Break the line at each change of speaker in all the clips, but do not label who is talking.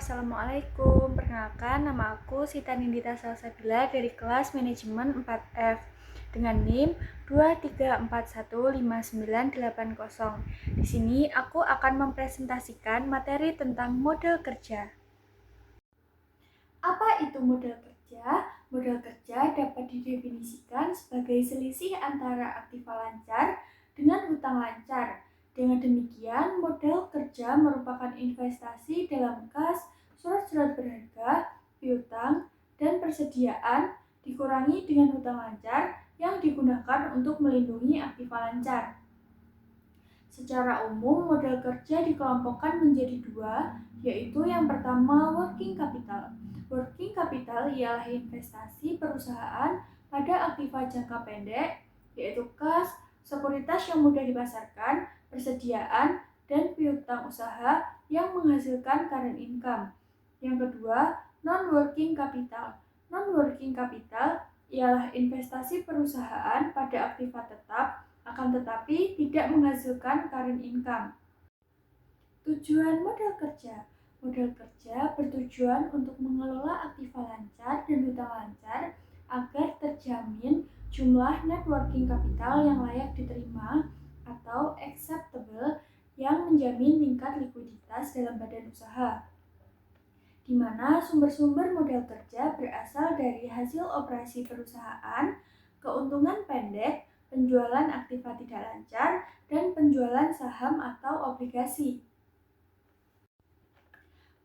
Assalamualaikum. Perkenalkan, nama aku Sita Nindita Salsabila dari kelas manajemen 4F dengan NIM 234159880. Di sini aku akan mempresentasikan materi tentang model kerja. Apa itu model kerja? Model kerja dapat didefinisikan sebagai selisih antara aktiva lancar dengan hutang lancar. Dengan demikian, modal kerja merupakan investasi dalam kas, surat-surat berharga, piutang, dan persediaan dikurangi dengan hutang lancar yang digunakan untuk melindungi aktiva lancar. Secara umum, modal kerja dikelompokkan menjadi dua, yaitu yang pertama working capital. Working capital ialah investasi perusahaan pada aktiva jangka pendek, yaitu kas, sekuritas yang mudah dipasarkan, persediaan, dan piutang usaha yang menghasilkan current income. Yang kedua, non-working capital. Non-working capital ialah investasi perusahaan pada aktiva tetap, akan tetapi tidak menghasilkan current income. Tujuan modal kerja. Modal kerja bertujuan untuk mengelola aktiva lancar dan hutang lancar agar terjamin jumlah net working capital yang layak diterima atau acceptable yang menjamin tingkat likuiditas dalam badan usaha, di mana sumber-sumber modal kerja berasal dari hasil operasi perusahaan, keuntungan pendek, penjualan aktiva tidak lancar, dan penjualan saham atau obligasi.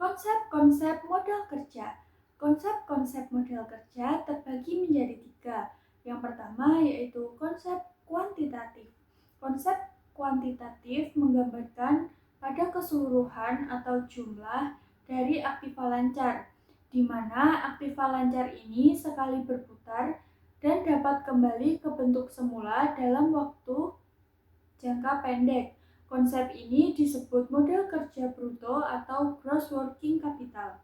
Konsep-konsep modal kerja. Konsep-konsep modal kerja terbagi menjadi tiga. Yang pertama yaitu konsep kuantitatif. Konsep kuantitatif menggambarkan pada keseluruhan atau jumlah dari aktiva lancar, di mana aktiva lancar ini sekali berputar dan dapat kembali ke bentuk semula dalam waktu jangka pendek. Konsep ini disebut modal kerja bruto atau gross working capital.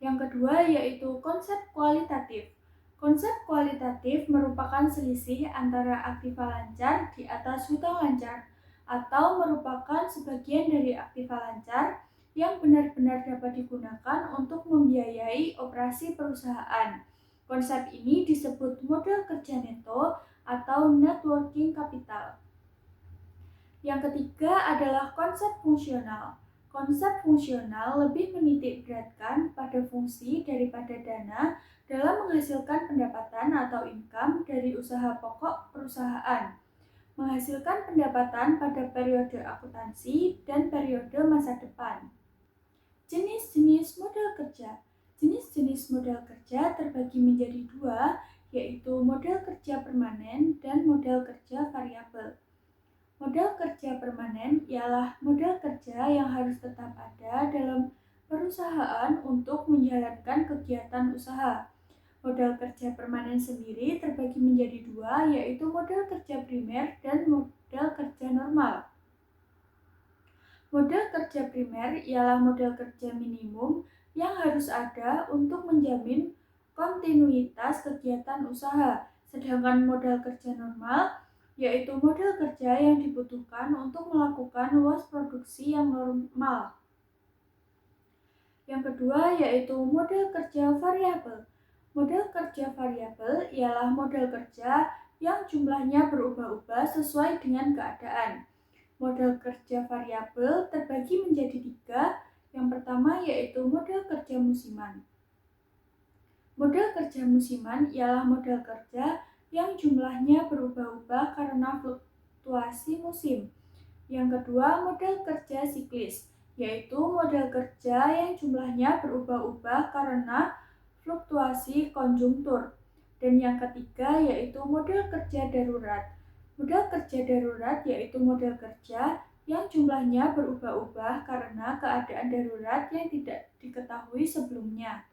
Yang kedua yaitu konsep kualitatif. Konsep kualitatif merupakan selisih antara aktiva lancar di atas hutang lancar atau merupakan sebagian dari aktiva lancar yang benar-benar dapat digunakan untuk membiayai operasi perusahaan. Konsep ini disebut modal kerja neto atau net working capital. Yang ketiga adalah konsep fungsional. Konsep fungsional lebih menitik beratkan pada fungsi daripada dana dalam menghasilkan pendapatan atau income dari usaha pokok perusahaan, menghasilkan pendapatan pada periode akuntansi dan periode masa depan. Jenis-jenis modal kerja. Jenis-jenis modal kerja terbagi menjadi dua, yaitu modal kerja permanen dan modal kerja variabel. Modal kerja permanen ialah modal kerja yang harus tetap ada dalam perusahaan untuk menjalankan kegiatan usaha. Modal kerja permanen sendiri terbagi menjadi dua, yaitu modal kerja primer dan modal kerja normal. Modal kerja primer ialah modal kerja minimum yang harus ada untuk menjamin kontinuitas kegiatan usaha, sedangkan modal kerja normal yaitu modal kerja yang dibutuhkan untuk melakukan luas produksi yang normal. Yang kedua yaitu modal kerja variabel. Modal kerja variabel ialah modal kerja yang jumlahnya berubah-ubah sesuai dengan keadaan. Modal kerja variabel terbagi menjadi tiga. Yang pertama yaitu modal kerja musiman. Modal kerja musiman ialah modal kerja yang jumlahnya berubah-ubah karena fluktuasi musim. Yang kedua, modal kerja siklis, yaitu modal kerja yang jumlahnya berubah-ubah karena fluktuasi konjungtur. Dan yang ketiga yaitu modal kerja darurat. Modal kerja darurat yaitu modal kerja yang jumlahnya berubah-ubah karena keadaan darurat yang tidak diketahui sebelumnya.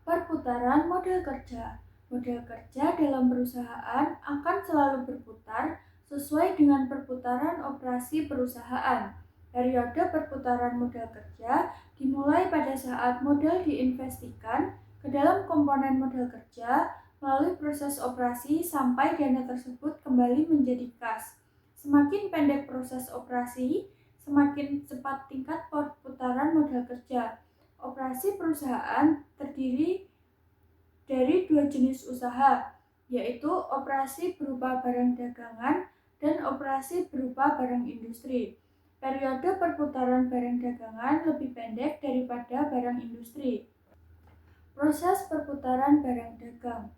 Perputaran modal kerja. Modal kerja dalam perusahaan akan selalu berputar sesuai dengan perputaran operasi perusahaan. Periode perputaran modal kerja dimulai pada saat modal diinvestasikan ke dalam komponen modal kerja melalui proses operasi sampai dana tersebut kembali menjadi kas. Semakin pendek proses operasi, semakin cepat tingkat perputaran modal kerja. Operasi perusahaan terdiri dari dua jenis usaha, yaitu operasi berupa barang dagangan dan operasi berupa barang industri. Periode perputaran barang dagangan lebih pendek daripada barang industri. Proses perputaran barang dagang.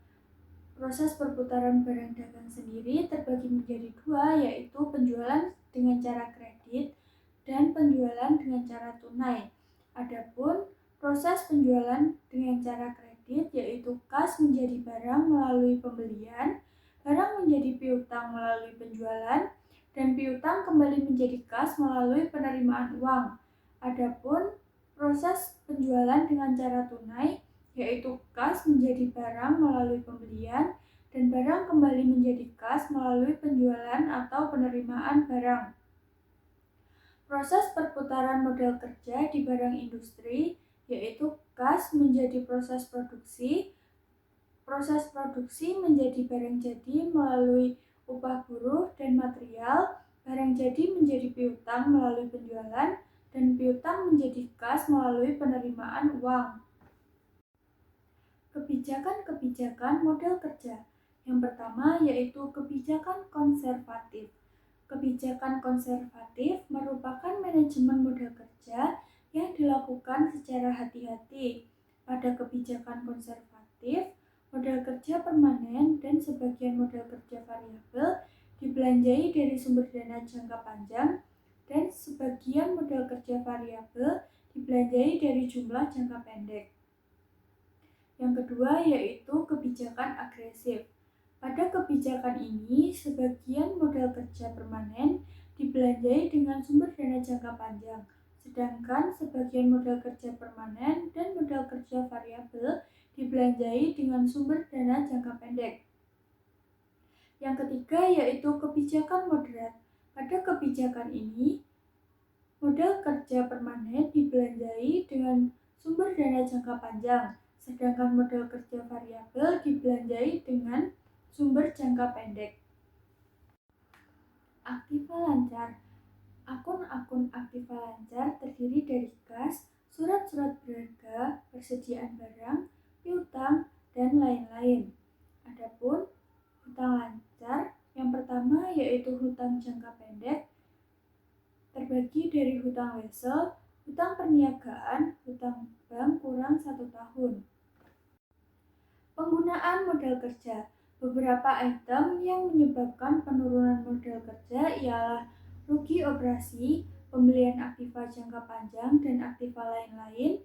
Proses perputaran barang dagang sendiri terbagi menjadi dua, yaitu penjualan dengan cara kredit dan penjualan dengan cara tunai. Adapun proses penjualan dengan cara kredit yaitu kas menjadi barang melalui pembelian, barang menjadi piutang melalui penjualan, dan piutang kembali menjadi kas melalui penerimaan uang. Adapun proses penjualan dengan cara tunai yaitu kas menjadi barang melalui pembelian dan barang kembali menjadi kas melalui penjualan atau penerimaan barang. Proses perputaran modal kerja di barang industri yaitu kas menjadi proses produksi menjadi barang jadi melalui upah buruh dan material, barang jadi menjadi piutang melalui penjualan, dan piutang menjadi kas melalui penerimaan uang. Kebijakan-kebijakan modal kerja. Yang pertama yaitu kebijakan konservatif. Kebijakan konservatif merupakan manajemen modal kerja yang dilakukan secara hati-hati. Pada kebijakan konservatif, modal kerja permanen dan sebagian modal kerja variabel dibelanjai dari sumber dana jangka panjang dan sebagian modal kerja variabel dibelanjai dari jumlah jangka pendek. Yang kedua yaitu kebijakan agresif. Pada kebijakan ini, sebagian modal kerja permanen dibelanjai dengan sumber dana jangka panjang, sedangkan sebagian modal kerja permanen dan modal kerja variabel dibelanjai dengan sumber dana jangka pendek. Yang ketiga yaitu kebijakan moderat. Pada kebijakan ini, modal kerja permanen dibelanjai dengan sumber dana jangka panjang, sedangkan modal kerja variabel dibelanjai dengan sumber jangka pendek. Aktiva lancar. Akun-akun aktiva lancar terdiri dari kas, surat-surat berharga, persediaan barang, piutang, dan lain-lain. Adapun hutang lancar, yang pertama yaitu hutang jangka pendek, terbagi dari hutang wesel, hutang perniagaan, hutang bank kurang 1 tahun. Penggunaan modal kerja. Beberapa item yang menyebabkan penurunan modal kerja ialah rugi operasi, pembelian aktiva jangka panjang, dan aktiva lain-lain.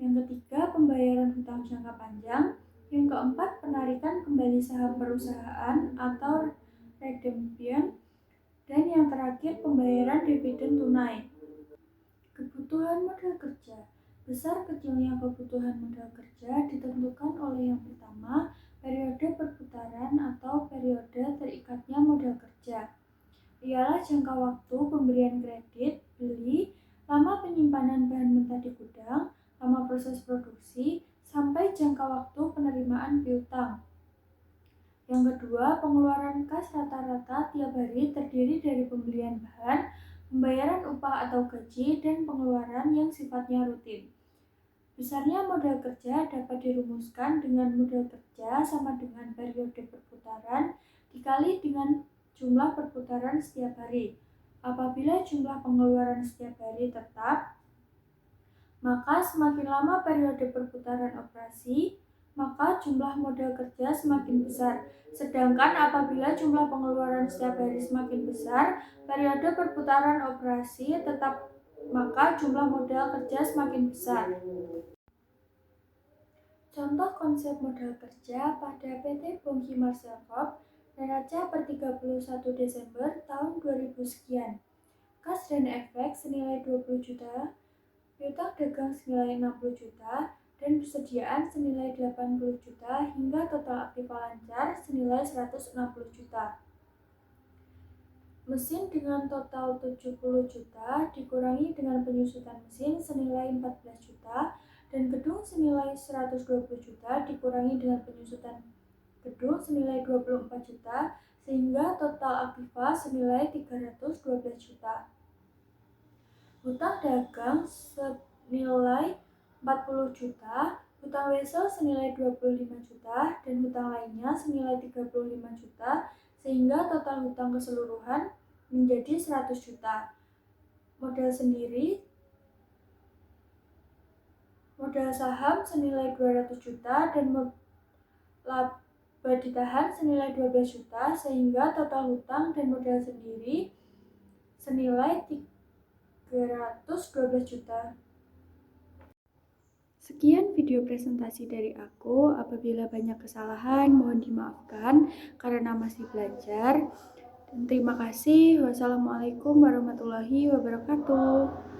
Yang ketiga, pembayaran hutang jangka panjang. Yang keempat, penarikan kembali saham perusahaan atau redemption. Dan yang terakhir, pembayaran dividen tunai. Kebutuhan modal kerja. Besar kecilnya kebutuhan modal kerja ditentukan oleh yang pertama, periode perputaran atau periode terikatnya modal kerja. Ialah jangka waktu pemberian kredit, beli, lama penyimpanan bahan mentah di gudang, lama proses produksi, sampai jangka waktu penerimaan piutang. Yang kedua, pengeluaran kas rata-rata tiap hari terdiri dari pembelian bahan, pembayaran upah atau gaji, dan pengeluaran yang sifatnya rutin. Besarnya modal kerja dapat dirumuskan dengan modal kerja sama dengan periode perputaran dikali dengan jumlah perputaran setiap hari. Apabila jumlah pengeluaran setiap hari tetap, maka semakin lama periode perputaran operasi, maka jumlah modal kerja semakin besar. Sedangkan apabila jumlah pengeluaran setiap hari semakin besar, periode perputaran operasi tetap, maka jumlah modal kerja semakin besar. Contoh konsep modal kerja pada PT Bongki Marcel Corp neraca per 31 Desember tahun 2000 sekian. Kas dan efek senilai 20 juta, piutang dagang senilai 60 juta, dan persediaan senilai 80 juta hingga total aktiva lancar senilai 160 juta. Mesin dengan total 70 juta dikurangi dengan penyusutan mesin senilai 14 juta, dan gedung senilai 120 juta dikurangi dengan penyusutan gedung senilai 24 juta, sehingga total aktiva senilai 312 juta. Hutang dagang senilai senilai 40 juta, hutang Wesel senilai 25 juta, dan hutang lainnya senilai 35 juta, sehingga total hutang keseluruhan menjadi 100 juta. Modal saham senilai 200 juta dan laba ditahan senilai 12 juta, sehingga total hutang dan modal sendiri senilai 312 juta. Sekian video presentasi dari aku. Apabila banyak kesalahan, mohon dimaafkan karena masih belajar. Dan terima kasih. Wassalamualaikum warahmatullahi wabarakatuh.